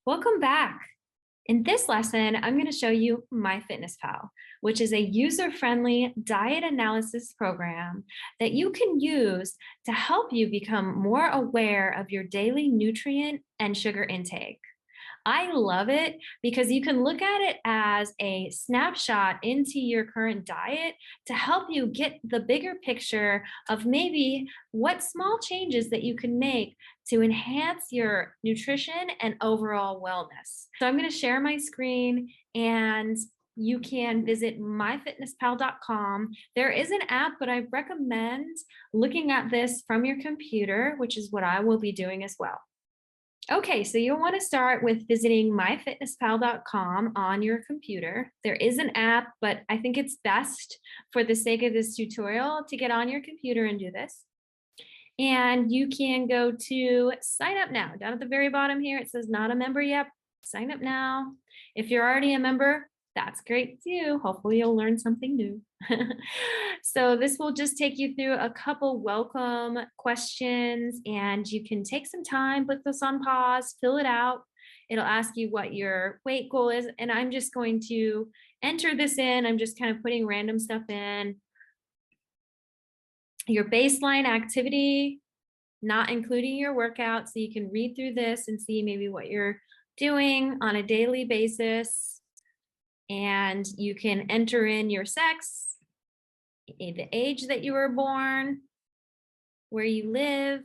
Welcome back. In this lesson, I'm going to show you Myfitnesspal, which is a user-friendly diet analysis program that you can use to help you become more aware of your daily nutrient and sugar intake. I love it because you can look at it as a snapshot into your current diet to help you get the bigger picture of maybe what small changes that you can make to enhance your nutrition and overall wellness. So I'm going to share my screen and you can visit myfitnesspal.com. There is an app, but I recommend looking at this from your computer, which is what I will be doing as well. Okay, so you'll want to start with visiting myfitnesspal.com on your computer. There is an app, but I think it's best for the sake of this tutorial to get on your computer and do this. And you can go to sign up now. Down at the very bottom here, it says not a member yet. Sign up now. If you're already a member, that's great too. Hopefully you'll learn something new. So this will just take you through a couple welcome questions and you can take some time, put this on pause, fill it out. It'll ask you what your weight goal is. And I'm just going to enter this in. I'm just kind of putting random stuff in. Your baseline activity, not including your workout. So you can read through this and see maybe what you're doing on a daily basis. And you can enter in your sex, the age that you were born, where you live.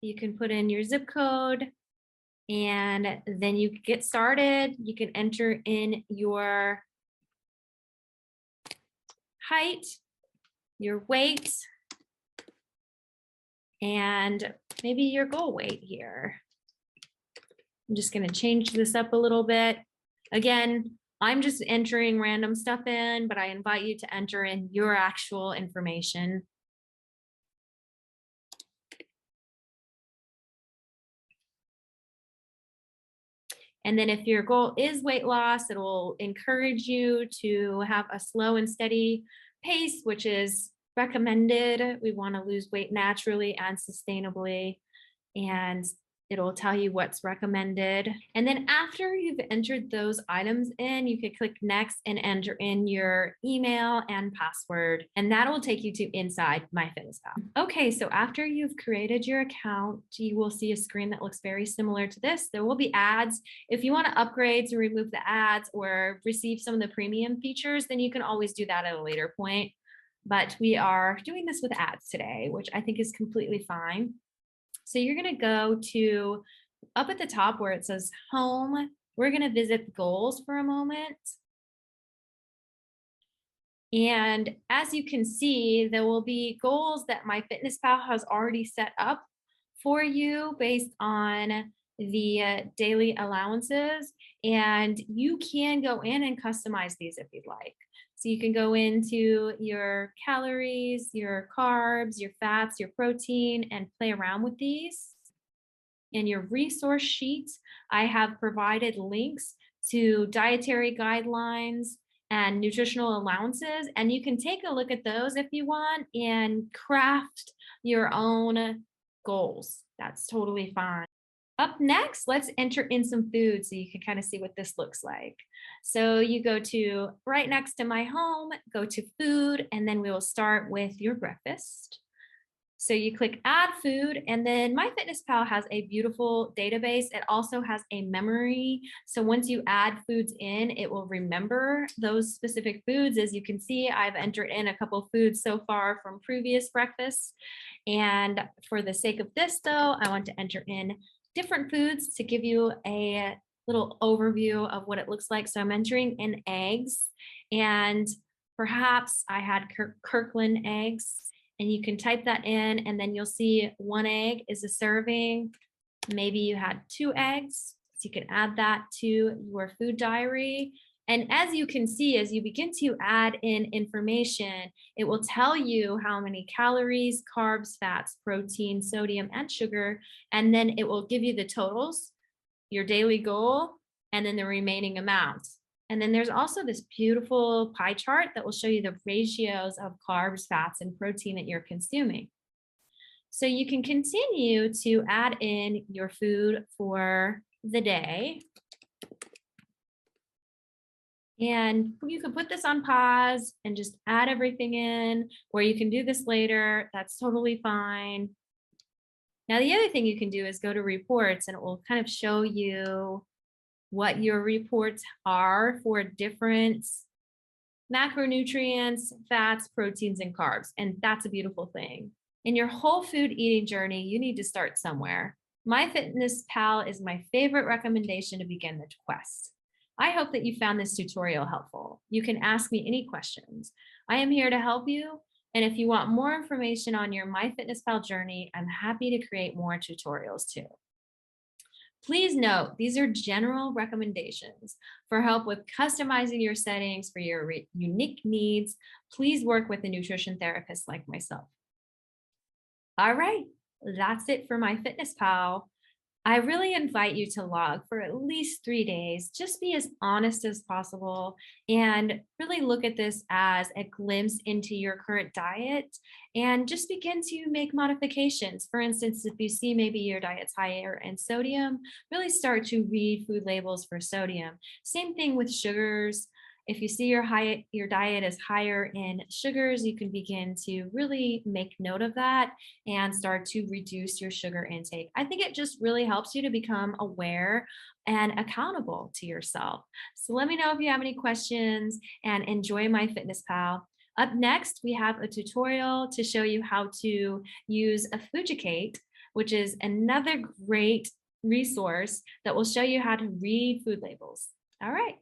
You can put in your zip code and then you get started. You can enter in your height, your weight, and maybe your goal weight here. I'm just going to change this up a little bit. Again, I'm just entering random stuff in, but I invite you to enter in your actual information. And then if your goal is weight loss, it will encourage you to have a slow and steady pace, which is recommended. We want to lose weight naturally and sustainably. And it'll tell you what's recommended. And then after you've entered those items in, you can click next and enter in your email and password, and that'll take you to inside MyFitnessPal. Okay, so after you've created your account, you will see a screen that looks very similar to this. There will be ads. If you want to upgrade to remove the ads or receive some of the premium features, then you can always do that at a later point. But we are doing this with ads today, which I think is completely fine. So you're going to go to up at the top where it says home. We're going to visit goals for a moment. And as you can see, there will be goals that MyFitnessPal has already set up for you based on the daily allowances. And you can go in and customize these if you'd like. So you can go into your calories, your carbs, your fats, your protein, and play around with these. In your resource sheet, I have provided links to dietary guidelines and nutritional allowances, and you can take a look at those if you want and craft your own goals. That's totally fine. Up next, let's enter in some food so you can kind of see what this looks like. So you go to right next to my home, go to food, and then we will start with your breakfast. So you click add food, and then MyFitnessPal has a beautiful database. It also has a memory. So once you add foods in, it will remember those specific foods. As you can see, I've entered in a couple foods so far from previous breakfasts. And for the sake of this though, I want to enter in different foods to give you a little overview of what it looks like. So I'm entering in eggs, and perhaps I had Kirkland eggs, and you can type that in and then you'll see 1 egg is a serving. Maybe you had 2 eggs. So you can add that to your food diary. And as you can see, as you begin to add in information, it will tell you how many calories, carbs, fats, protein, sodium, and sugar. And then it will give you the totals, your daily goal, and then the remaining amount. And then there's also this beautiful pie chart that will show you the ratios of carbs, fats, and protein that you're consuming. So you can continue to add in your food for the day. And you can put this on pause and just add everything in, or you can do this later. That's totally fine. Now, the other thing you can do is go to reports and it will kind of show you what your reports are for different macronutrients, fats, proteins, and carbs. And that's a beautiful thing. In your whole food eating journey, you need to start somewhere. MyFitnessPal is my favorite recommendation to begin the quest. I hope that you found this tutorial helpful. You can ask me any questions. I am here to help you. And if you want more information on your MyFitnessPal journey, I'm happy to create more tutorials too. Please note, these are general recommendations. For help with customizing your settings for your unique needs, please work with a nutrition therapist like myself. All right, that's it for MyFitnessPal. I really invite you to log for at least 3 days. Just be as honest as possible and really look at this as a glimpse into your current diet and just begin to make modifications. For instance, if you see maybe your diet's higher in sodium, really start to read food labels for sodium. Same thing with sugars. If you see your diet is higher in sugars, you can begin to really make note of that and start to reduce your sugar intake. I think it just really helps you to become aware and accountable to yourself. So let me know if you have any questions and enjoy MyFitnessPal. Up next, we have a tutorial to show you how to use a Fujicate, which is another great resource that will show you how to read food labels. All right.